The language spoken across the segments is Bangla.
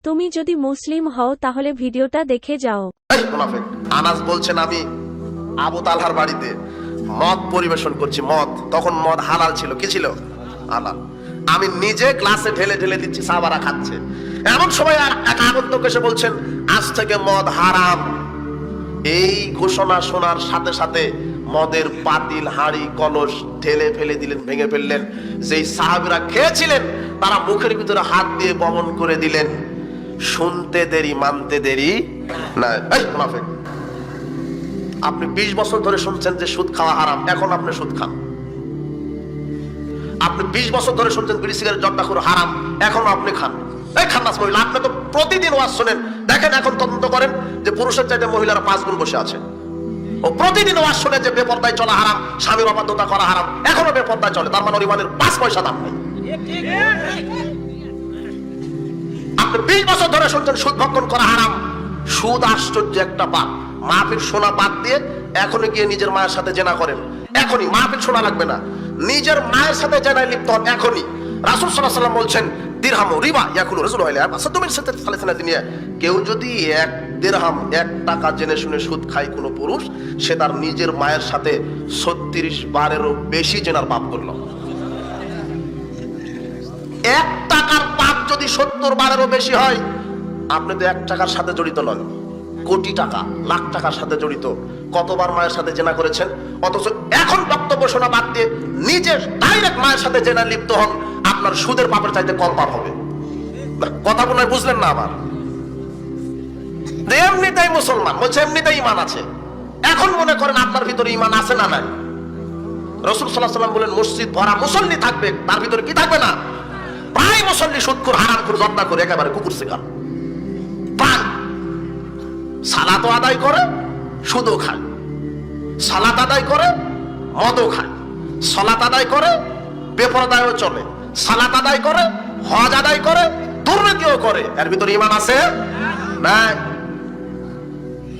তুমি যদি মুসলিম হও তাহলে ভিডিওটা দেখে যাও। মুনাফিক আনাস বলছেন, আমি আবু তালহার বাড়িতে মদ পরিবেশন করছি। মদ তখন মদ হালাল ছিল। কি ছিল? হালাল। আমি নিজে গ্লাসে ঢেলে ঢেলে দিচ্ছি, সাহাবারা খাচ্ছে। এমন সময় এক আগন্তুক এসে বলছেন, আজ থেকে মদ হারাম। এই ঘোষণা শোনার সাথে সাথে মদের পাতিল, হাঁড়ি, কলস ঢেলে ফেলে দিলেন, ভেঙে ফেললেন। যেই সাহাবীরা খেয়েছিলেন তারা মুখের ভিতরে হাত দিয়ে বমন করে দিলেন। শুনতে দেরি, মানতে দেরি না। মুনাফিক, আপনি 20 বছর ধরে শুনছেন যে সুদ খাওয়া হারাম, এখন আপনি সুদ খান। আপনি 20 বছর ধরে শুনছেন বিড়ি সিগারেট জর্দাখুর হারাম, এখনো আপনি খান। এই খান্নাস মহিলা, আপনি তো প্রতিদিন ওয়াজ শোনেন। দেখেন এখন তদন্ত করেন যে পুরুষের চাইতে মহিলারা 5 গুণ বসে আছে। ও প্রতিদিন ওয়াজ শোনে যে বেপরদায় চলা হারাম, স্বামীর অবাধ্যতা করা হারাম, এখনো বেপরদায় চলে। তার মানে ওর ইমানের 5 পয়সা দাম নেই। আপনি 20 বছর ধরে শুনছেন সুদ ভক্ষণ করা হারাম। সুদ আশ্চর্য একটা পাপ। মাহফিল শোনা বাদ দিয়ে এখনই গিয়ে নিজের মায়ের সাথে জেনা করেন। এখনই, মাহফিল শোনা লাগবে না, নিজের মায়ের সাথে জেনায় লিপ্ত হন এখনই। রাসূল সাল্লাল্লাহু আলাইহি ওয়াসাল্লাম বলছেন, দিরহাম রিবা ইয়াকুলু রাজুলু আলাইহি আসাদুমিন সালাসানা দুনিয়া। কেউ যদি 1 দিরহাম 1 টাকা জেনে শুনে সুদ খায় কোনো পুরুষ, সে তার নিজের মায়ের সাথে 36 বারেরও বেশি জেনার পাপ করলো। 1 টাকার পাপ যদি 70 বারেরও বেশি হয়, আপনি তো 1 টাকার সাথে জড়িত নন, কোটি টাকা, লাখ টাকার সাথে জড়িত। কতবার মায়ের সাথে জেনা করেছেন, অথচ এখন বক্তব্য শোনা বাদ দিয়ে নিজের ডাইরেক্ট মায়ের সাথে জেনা লিপ্ত হন, আপনার সুদের পাপের চাইতে কম পাপ হবে। কথা মনে হয় বুঝলেন না আমার? এমনিতেই মুসলমান বলছে, এমনিতেই ঈমান আছে। এখন মনে করেন আপনার ভিতরে ঈমান আছে না নাই? রাসূল সাল্লাল্লাহু আলাইহি ওয়াসাল্লাম বলেন, মসজিদ ভরা মুসল্লি থাকবে, তার ভিতরে কি থাকবে না? প্রায় মুসল্লি সুদখোর, হারামখোর, জর্দা করে, একেবারে কুকুর শিকার। প্রায় সালাত আদায় করে, সুদও খায়। সালাত আদায় করে, মদও খায়। সালাত আদায় করে, বেপরদায়ও চলে। সালাত আদায় করে, হজ আদায় করে, দুর্নীতিও করে। এর ভিতরে ঈমান আছে না?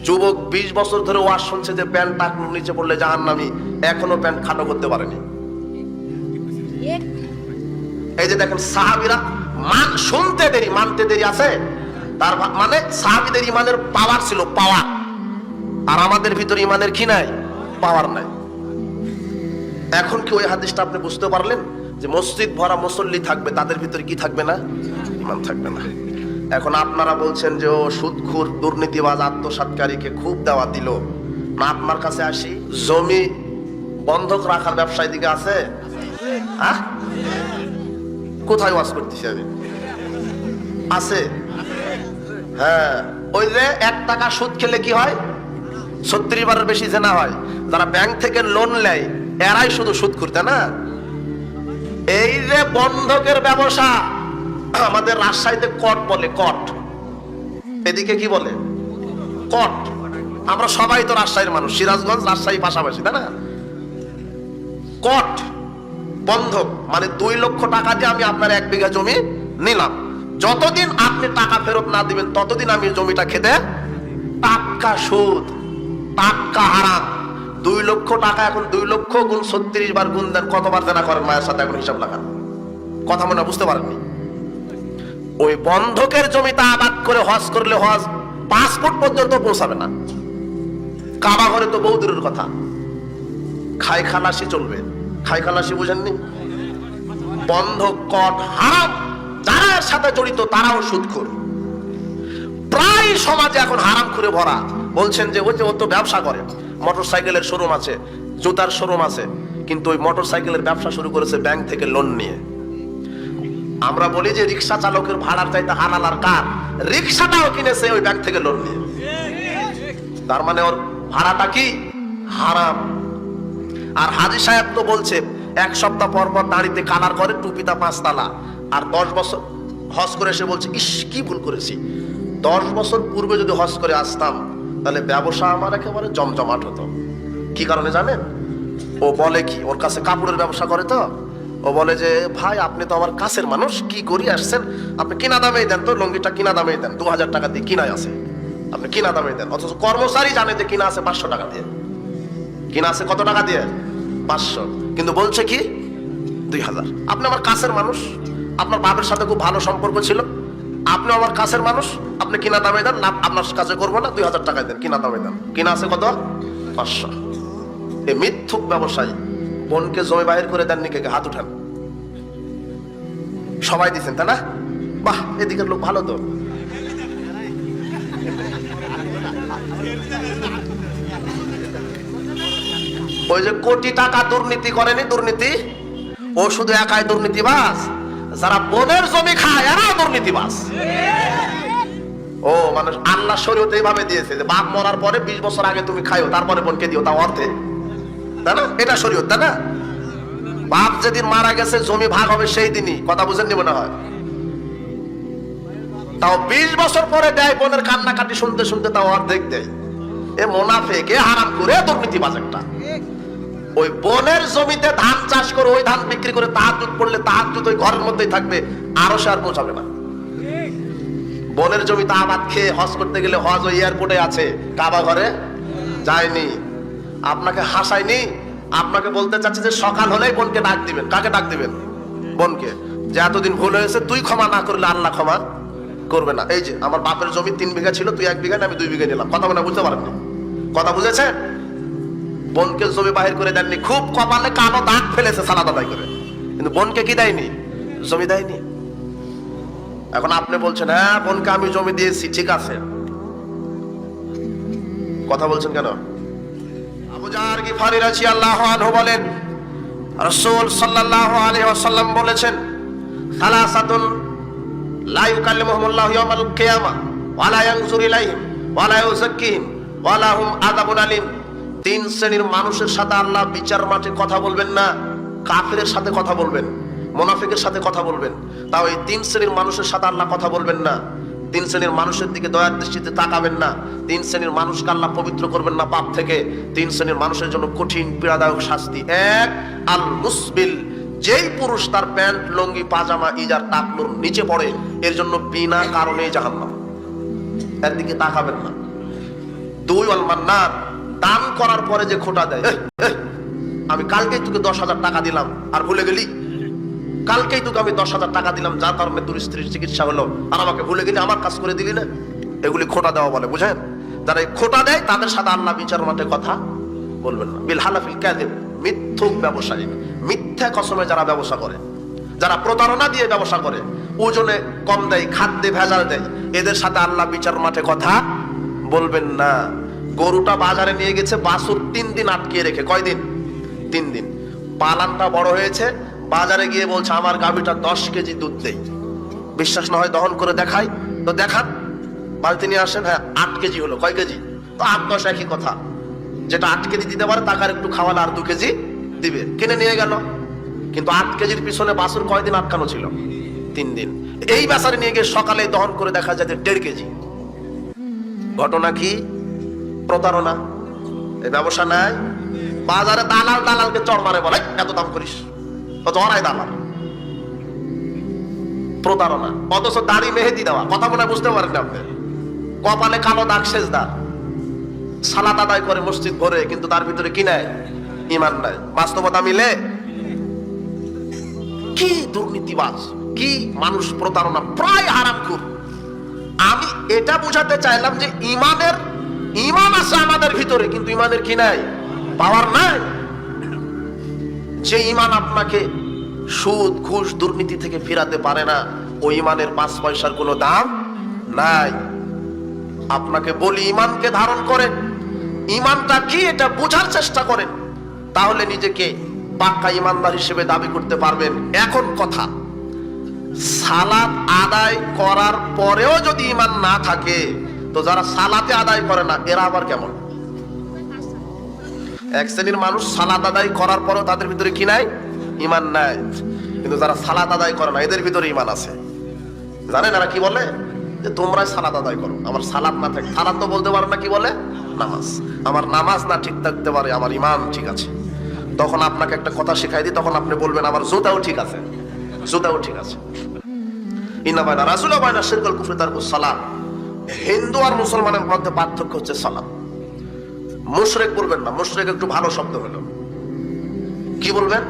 যুবক 20 বছর ধরে ওয়াজ শুনছে যে প্যান্ট টাকনুর নিচে পড়লে জাহান্নামী, এখনো প্যান্ট খাটো করতে পারেনি। এই যে দেখেন সাহাবীরা শুনতে দেরি, মানতে দেরি আছে। তার মানে সাহাবীদের ঈমানের পাওয়ার ছিল, পাওয়ার। আর আমাদের ভিতরে ঈমানের কি নাই? পাওয়ার নাই। এখন কি ওই হাদিসটা আপনি বুঝতে পারলেন যে মসজিদ ভরা মুসল্লি থাকবে, তাদের ভিতরে কি থাকবে না? ঈমান থাকবে না। এখন আপনারা বলছেন যে ও সুদখোর, দুর্নীতিবাজ, আত্মসাৎকারীকে খুব দাওয়াত দিল না। আপনার কাছে আসি, জমি বন্ধক রাখার ব্যবসায় দিকে আছে? কোথায় ওয়াজ করতেছি আমি? আছে। হ্যাঁ, ওই যে 1 টাকা সুদ খেলে কি হয়? 36 বারের বেশি জেনা হয়। যারা ব্যাংক থেকে লোন নেয় এরাই শুধু সুদ করতে না। এই যে বন্ধকের ব্যবসা, আমাদের রাজশাহীতে কট বলে, কট। এদিকে কি বলে? কট। আমরা সবাই তো রাজশাহীর মানুষ, সিরাজগঞ্জ রাজশাহী পাশাপাশি, তাই না? কট বন্ধক মানে 2 লক্ষ টাকা দিয়ে আমি আপনার 1 বিঘা জমি নিলাম, যতদিন আপনি টাকা ফেরত না দিবেন ততদিন আমি জমিটা খেতে। টাকা সুদ, টাকা হারাম। 2 লক্ষ টাকা, এখন 2 লক্ষ গুণ 36 বার গুণ দেন, কতবার দেনা করেন মায়ের সাথে, এখন হিসাব লাগান। কথা মনে বুঝতে পারেননি? ওই বন্ধকের জমিটা আবাদ করে হজ করলে হজ পাসপোর্ট পর্যন্ত পৌঁছাবে না। কাবা ঘরে তো বহু দূরের কথা। খাই খালাসি চলবে। খাই খালাসি বুঝেননি? বন্ধক, কট, হারাম, যারা এর সাথে জড়িত তারাও সুদখোর। প্রায় সমাজে এখন হারামখোরে ভরা। বলছেন যে ওই যে ও তো ব্যবসা করে, মোটরসাইকেলের শোরুম আছে, জুতার শোরুম আছে, কিন্তু ওই মোটরসাইকেলের ব্যবসা শুরু করেছে ব্যাংক থেকে লোন নিয়ে। আমরা বলি যে রিক্সা চালকের ভাড়ার চাইতে হালাল আর কার? রিক্সাটাও কিনেছে ওই ব্যাংক থেকে লোন নিয়ে। তার মানে ওর ভাড়াটা কি? হারাম। আর হাজী সাহেব তো বলছে 1 সপ্তাহ পর পর দাড়িতে কালার করে, টুপিটা 5 তালা। আর 10 বছর হজ করে এসে বলছে, ইস কি ভুল করেছি, 10 বছর পূর্বে যদি হজ করে আসতাম তাহলে ব্যবসা আমার একেবারে জমজমাট হতো। কি কারণে জানেন? ও বলে কি, ওর কাছে কাপড়ের ব্যবসা করে তো, ও বলে যে ভাই আপনি তো আমার কাছের মানুষ, কি করি আসছেন, আপনি কিনা দামেই দেন তো, লুঙ্গিটা কিনা দামেই দেন, 2000 টাকা দিয়ে কিনাই আছে, আপনি কিনা দামেই দেন। অথচ কর্মচারী জানে যে কিনা আছে 500 টাকা দিয়ে। কিনা আছে কত টাকা দিয়ে? 500। কিন্তু বলছে কি 2000। আপনি আমার কাছের মানুষ, আপনার বাবার সাথে খুব ভালো সম্পর্ক ছিল, আপনি আমার কাছের মানুষ, আপনি কিনা দামে দেন না, আপনার কাছে করবো না, 2000 টাকায় দেন, কিনা দামে দেন। কিনা আছে কত? 500। এই মিথ্যুক ব্যবসায়ী বোনকে জমি বাহির করে দেননি, কে হাত উঠান। সবাই দিচ্ছেন তাই না? বাহ, এদিকের লোক ভালো তো। ওই যে কোটি টাকা দুর্নীতি করেনি, দুর্নীতি ও শুধু একাই দুর্নীতিবাজ, যারা বোনের জমি খায় এরাও দুর্নীতিবাজ। ও মানুষ আল্লাহ শরীয়তে এইভাবে দিয়েছে যে বাপ মরার পরে 20 বছর আগে তুমি খাইও, তারপরে বোনকে দিও, তাও অর্থে, তাই না? এটা শরীয়ত, তাই না? বাপ যেদিন মারা গেছে জমি ভাগ হবে সেই দিনই, কথা বুঝেননি মনে হয়। তাও 20 বছর পরে দেয়, বোনের কান্নাকাটি শুনতে শুনতে তাও অর্ধেক দেয়। এ মুনাফিক, এ হারাম করে দুর্নীতিবাজ একটা। ওই বোনের জমিতে ধান চাষ করে ওই ধান বিক্রি করে তাহাজ্জুদ পড়লে তাহাজ্জুদ ওই ঘরের মধ্যেই থাকবে, আরো সে আর পৌঁছাবে না। বোনের জমিতে আবাদ খেয়ে হজ করতে গেলে হজ ওই এয়ারপোর্টে আছে, কাবা ঘরে যায়নি। আপনাকে হাসায়নি, আপনাকে বলতে চাচ্ছি যে সকাল হলেই বোনকে ডাক দিবেন। কাকে ডাক দিবেন? বোনকে, যে এতদিন ভুল হয়েছে, তুই ক্ষমা না করলে আল্লাহ ক্ষমা করবে না। এই যে আমার বাপের জমি 3 বিঘা ছিল, তুই 1 বিঘা, আমি 2 বিঘা নিলাম। কথা মনে বুঝতে পারেননি? কথা বুঝেছেন? বোনকে জমি বাহির করে দেননি, খুব কপালে কালো দাগ ফেলেছে সালাত আদায় করে, কিন্তু বোনকে কি দেয়নি? জমি দেয়নি। এখন আপনি বলছেন হ্যাঁ বোনকে আমি জমি দিয়েছি, ঠিক আছে, কথা বলছেন কেন? আবু জার গিফারি রাদিয়াল্লাহু আনহু বলেন, রাসূল সাল্লাল্লাহু আলাইহি ওয়াসাল্লাম বলেছেন, সালাসাতুন লা ইউকাল্লিমুহুমুল্লাহু ইয়াওমাল কিয়ামা ওয়া লা ইয়ানজুরু ইলাইহিম ওয়া লা ইউযাক্কিহিম ওয়া লাহুম আযাবুন আলীম। 3 শ্রেণীর মানুষের সাথে আল্লাহ বিচার মাঠে কথা বলবেন না। কাফেরের সাথে কথা বলবেন, মুনাফিকের সাথে কথা বলবেন, তাও এই 3 শ্রেণীর মানুষের সাথে আল্লাহ কথা বলবেন না। 3 শ্রেণীর মানুষের দিকে দয়ার দৃষ্টিতে তাকাবেন না। 3 শ্রেণীর মানুষকে আল্লাহ পবিত্র করবেন না পাপ থেকে। 3 শ্রেণীর মানুষের জন্য কঠিন পীড়াদায়ক শাস্তি। 1, আল মুসবিল, যেই পুরুষ তার প্যান্ট লুঙ্গি পাজামা ইজার টাকলুর নিচে পড়ে, এর জন্য বিনা কারণে জাহান্নাম, এর দিকে তাকাবেন না। 2, আল মান্নান, দান করার পরে যে খোটা দেয়, আমি কালকেই তোকে 10,000 টাকা দিলাম আর ভুলে গেলি, কালকেই তোকে আমি 10,000 টাকা দিলাম, যার কারণে তোর স্ত্রীর চিকিৎসা হলো, আর আমাকে ভুলে গেলি, আমার কাজ করে দিলি না। এগুলি খোটা দেওয়া বলে, বুঝেন? যারা এই খোটা দেয় তাদের সাথে আল্লাহ বিচার মাঠে কথা বলবেন না। বিল হালাফিল কাযিব, মিথ্যুক ব্যবসায়ী, মিথ্যা কসমে যারা ব্যবসা করে, যারা প্রতারণা দিয়ে ব্যবসা করে, ওজনে কম দেয়, খাদ্যে ভেজাল দেয়, এদের সাথে আল্লাহ বিচার মাঠে কথা বলবেন না। গরুটা বাজারে নিয়ে গেছে, বাছুর 3 দিন আটকে রেখে, কয়দিন? 3 দিন। পালানটা বড় হয়েছে, বাজারে গিয়ে বলছে আমার গাভীটা 10 কেজি দুধ দেয়। বিশ্বাস না হয় দহন করে দেখাই, তো দেখান, বালতি নিয়ে আসেন, হ্যাঁ 8 কেজি হলো। কয় কেজি? তো 8-10 একই কথা। যেটা 8 কেজি দিতে পারে তাকে আর একটু খাওয়ালে আর 2 কেজি দিবে, কিনে নিয়ে গেল। কিন্তু 8 কেজির পিছনে বাছুর কয়দিন আটকানো ছিল? 3 দিন। এই বাজারে নিয়ে গিয়ে সকালে দহন করে দেখা যায় 1.5 কেজি। ঘটনা কি? প্রতারণা। এই ব্যবসা নাই। বাজারে দালাল দালালকে চড় মারে, বলে এত দাম করিস, তো জড়াই দালাল। প্রতারণা। অথচ দাড়ি মেহেদি দেওয়া, কথা মনে বুঝতে পারেন না আপনি। কপালে কালো দাগ, সেজদার, সালাত আদায় করে মসজিদ ভরে, কিন্তু তার ভিতরে কি নাই? ঈমান নাই। বাস্তবতা মিলে? কি দুর্নীতিবাজ, কি মানুষ, প্রতারণা, প্রায় হারামখোর। আমি এটা বুঝাতে চাইলাম যে ঈমান আছে আমাদের ভিতরে, কিন্তু ঈমানের কি নাই? পাওয়ার নাই। যে ঈমান আপনাকে সুদ ঘুষ দুর্নীতি থেকে ফিরাতে পারে না, ওই ঈমানের 5 পয়সার কোনো দাম নাই। আপনাকে বলি ঈমানকে ধারণ করেন, ঈমানটা কি এটা বোঝার চেষ্টা করেন, তাহলে নিজেকে পাক্কা ঈমানদার হিসেবে দাবি করতে পারবেন। এখন কথা, সালাত আদায় করার পরেও যদি ঈমান না থাকে, তো যারা সালাতে আদায় করে না এরা আবার কেমন? এক শ্রেণীর মানুষ সালাত আদায় করার পরেও তাদের ভিতরে কি নাই? ঈমান নাই। কিন্তু যারা সালাত আদায় করে না এদের ভিতরে ঈমান আছে। জানেন এরা কি বলে? যে তোমরাই সালাত আদায় করো, আমার সালাত না থাকে। সালাত তো বলতে পারো না, কি বলে? নামাজ। আমার নামাজ না ঠিক থাকতে পারে, আমার ঈমান ঠিক আছে। তখন আপনাকে একটা কথা শেখাই দিই, তখন আপনি বলবেন আমার জুতাও ঠিক আছে, জুতাও ঠিক আছে। ইন্না বাইনা রাজুল ওয়া বাইনা শিরকুল কুফরি তারকুস সালাত। হিন্দু আর মুসলমানের মধ্যে পার্থক্য হচ্ছে সালাত। মুশরিক বলবেন না, মুশরিক একটু ভালো শব্দ হলো। কি বলবেন?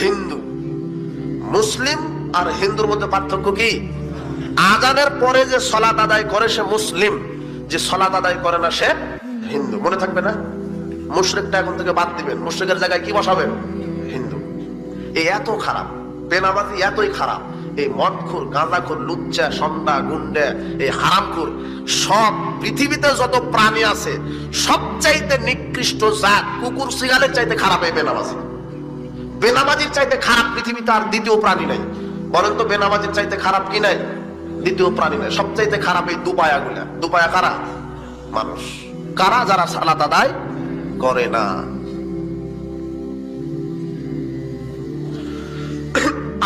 হিন্দু। মুসলিম আর হিন্দুর মধ্যে পার্থক্য কি? আজানের পরে যে সালাত আদায় করে সে মুসলিম, যে সালাত আদায় করে না সে হিন্দু। মনে থাকবে না? মুশরিকটা এখন থেকে বাদ দিবেন, মুশরিকের জায়গায় কি বসাবেন? হিন্দু। এই এত খারাপ বেনামাজি, এতই খারাপ এই মদখোর, গাঁজাখোর, লুচ্চা, সন্ডা, গুন্ডে, এই হারামখোর, সব পৃথিবীতে যত প্রাণী আছে সবচাইতে নিকৃষ্ট জাত কুকুর শিয়ালের চাইতে খারাপ এই বেনামাজি। বেনামাজির চাইতে খারাপ পৃথিবীতে আর দ্বিতীয় প্রাণী নাই। বলেন তো বেনামাজির চাইতে খারাপ কি নাই? দ্বিতীয় প্রাণী নাই। সবচাইতে খারাপ এই দুপায়া গুলা। দুপায়া কারা? মানুষ। কারা? যারা সালাত আদায় করে না।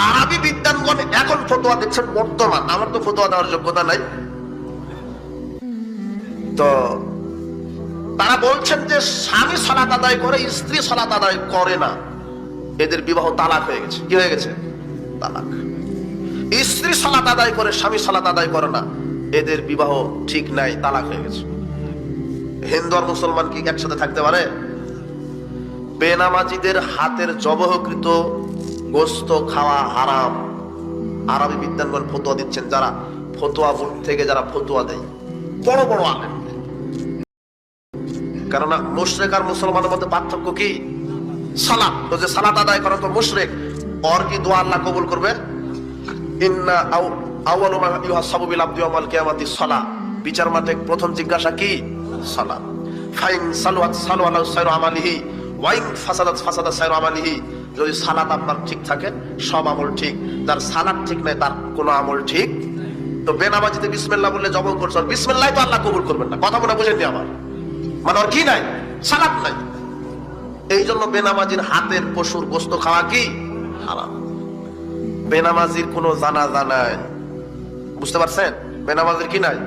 আরবি বিদ্বানগণ এখন ফতোয়া দিচ্ছেন বর্তমান, আমার তো ফতোয়া দেওয়ার যোগ্যতা নাই, তো তারা বলছেন যে স্বামী সালাত আদায় করে, স্ত্রী সালাত আদায় করে না, এদের বিবাহ তালাক হয়ে গেছে। কি হয়ে গেছে? তালাক। স্ত্রী সালাত আদায় করে, স্বামী সালাত আদায় করে না, এদের বিবাহ ঠিক নাই, তালাক হয়ে গেছে। হিন্দু আর মুসলমান কি একসাথে থাকতে পারে? বেনামাজিদের হাতের জবহকৃত গোস্ত খাওয়া হারাম। আরবি বিদ্বানগণ ফতোয়া দিচ্ছেন, যারা ফতোয়া বোর্ড থেকে যারা ফতোয়া দেয়, বড় বড় আলেম। কেননা মুশরিক আর মুসলমানের মধ্যে পার্থক্য কি? সালাত। তো যে সালাত আদায় করে তো মুশরিক, ওর কি দোয়া আল্লাহ কবুল করবে? ইন্না আউয়ালু মা ইউহাসাবু বিল আবদি ইয়াউমাল কিয়ামাতিস সালাহ। বিচার মাঠে প্রথম জিজ্ঞাসা কি? সালাত। ফাইন সালাত সালাহু সাইরু আমালিহি ওয়া ইন ফাসাদাত ফাসাদা সাইরু আমালিহি। যদি সালাত আপনার ঠিক থাকে সব আমল ঠিক, যার সালাত ঠিক নাই তার কোনো আমল ঠিক। তো বেনামাজিতে বিসমিল্লাহ বললে জবাব করছো, বিসমিল্লাহ তো আল্লাহ কবুল করবেন না। কথা মনে বুঝেননি আমার? মানে ওর কি নাই? সালাত নাই। এই জন্য বেনামাজির হাতের পশুর গোস্ত খাওয়া কি হারাম। বেনামাজির কোনো জানাজা নাই। বুঝতে পারছেন? বেনামাজির কি নাই?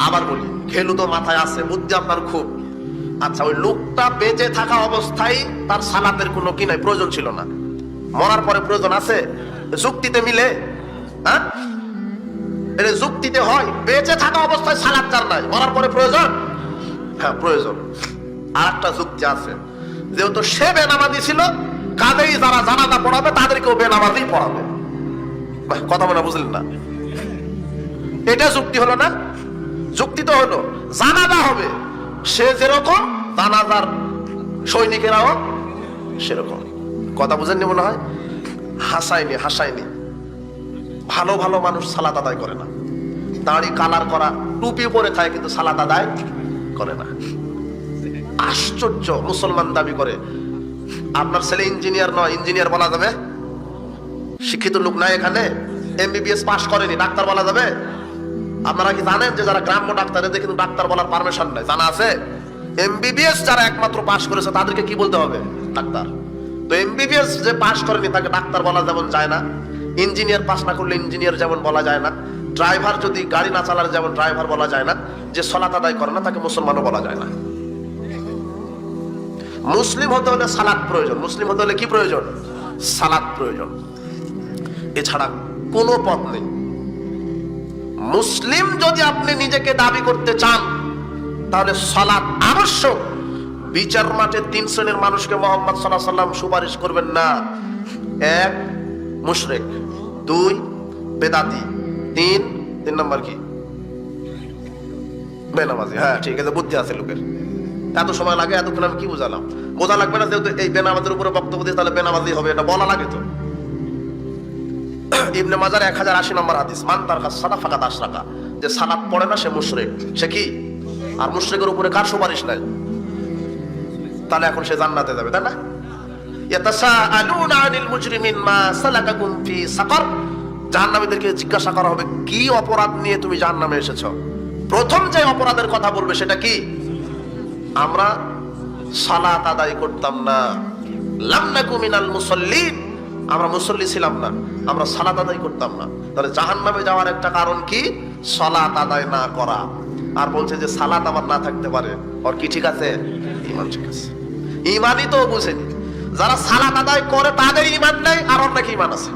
আবার বলি, ঘেলু তো মাথায় আছে, বুদ্ধি আপনার খুব। আচ্ছা, ওই লোকটা বেঁচে থাকা অবস্থায় তার সালাতের কোনো কি নাই, প্রয়োজন ছিল না। মরার পরে প্রয়োজন আছে? যুক্তিতে মিলে? হ্যাঁ, এটা যুক্তিতে হয়। বেঁচে থাকা অবস্থায় সালাত যার নাই, মরার পরে প্রয়োজন? হ্যাঁ, প্রয়োজন। আর একটা যুক্তি আছে, যেহেতু সে বেনামাজি ছিল, কাজেই যারা জানাজা পড়াবে তাদেরকেও বেনামাজি পড়াবে। কথা মনে বুঝলেন না? এটা যুক্তি হলো না? যুক্তি তো হলো, জানাজা হবে, সে যেরকম জানাজার সৈনিকেরাও সেরকম। কথা বুঝেননি মনে হয়? হাসায়নি। ভালো ভালো মানুষ সালাত আদায় করে না, দাড়ি কালার করা, টুপি পরে থাকে, কিন্তু সালাত আদায় করে না। আশ্চর্য, মুসলমান দাবি করে। আপনার ছেলে ইঞ্জিনিয়ার নয়, ইঞ্জিনিয়ার বলা যাবে? শিক্ষিত লোক নাই এখানে, এমবিবিএস পাস করেনি, ডাক্তার বলা যাবে? আপনারা কি জানেন যে যারা গ্রাম্য ডাক্তার, এদের কিন্তু ডাক্তার বলার পারমিশন নাই, জানা আছে? এমবিবিএস যারা একমাত্র পাস করেছে তাদেরকে কি বলতে হবে? ডাক্তার। তো এমবিবিএস যে পাস করেনি তাকে ডাক্তার বলা যেমন যায় না, ইঞ্জিনিয়ার পাস না করলে ইঞ্জিনিয়ার যেমন বলা যায় না, ড্রাইভার যদি গাড়ি না চালালে যেমন ড্রাইভার বলা যায় না, যে সালাত আদায় করে না তাকে মুসলমানও বলা যায় না। মুসলিম হতে হলে সালাত প্রয়োজন। মুসলিম হতে হলে কি প্রয়োজন? সালাত প্রয়োজন। এছাড়া কোনো পথ নেই। মুসলিম যদি আপনি নিজেকে দাবি করতে চান তাহলে সালাত আবশ্যক। বিচার মাঠে 3 শ্রেণীর মানুষকে মুহাম্মদ সাল্লাল্লাহু আলাইহি ওয়াসাল্লাম সুপারিশ করবেন না। 1 মুশরিক, 2 বেদাতি, 3 নম্বর কি? বেনামাজি। হ্যাঁ, ঠিক আছে, বুদ্ধি আছে লোকের। এত সময় লাগে, এতক্ষণ আমি কি বুঝালাম? বোঝা লাগবে না? যেহেতু এই বেনামাজের উপরে বক্তব্য দিয়ে তাহলে বেনামাজি হবে, এটা বলা লাগে তো। ইবনে মাজার 1080 নম্বর হাদিস, মান তারকা সালাত ফাকাদ আশরাকা। যে সালাত পড়ে না সে মুশরিক। সে কি? আর মুশরিকের উপরে কার সুপারিশ নাই? তাহলে এখন সে জান্নাতে যাবে, তাই না? ইয়াতাসাআলুনা আনিল মুজরিমিন মা সালাকাকুম ফি সাকার। জাহান্নামীদেরকে জিজ্ঞাসা করা হবে, কি অপরাধ নিয়ে তুমি জাহান্নামে এসেছো? প্রথম যে অপরাধের কথা বলবে সেটা কি? আমরা সালাত আদায় করতাম না। লাম নাকু মিনাল মুসাল্লিন। আমরা মুসল্লি ছিলাম না, আমরা সালাত আদায় করতাম না। তাহলে জাহান্নামে যাওয়ার একটা কারণ কি? সালাত আদায় না করা। আর বলছে যে সালাত আমার না থাকতে পারে, ওর কি ঠিক আছে? ঈমান ঠিক আছে। ঈমানই তো বুঝেনি। যারা সালাত আদায় করে তাদের ঈমান নাই, আর ওর নাকি ঈমান আছে।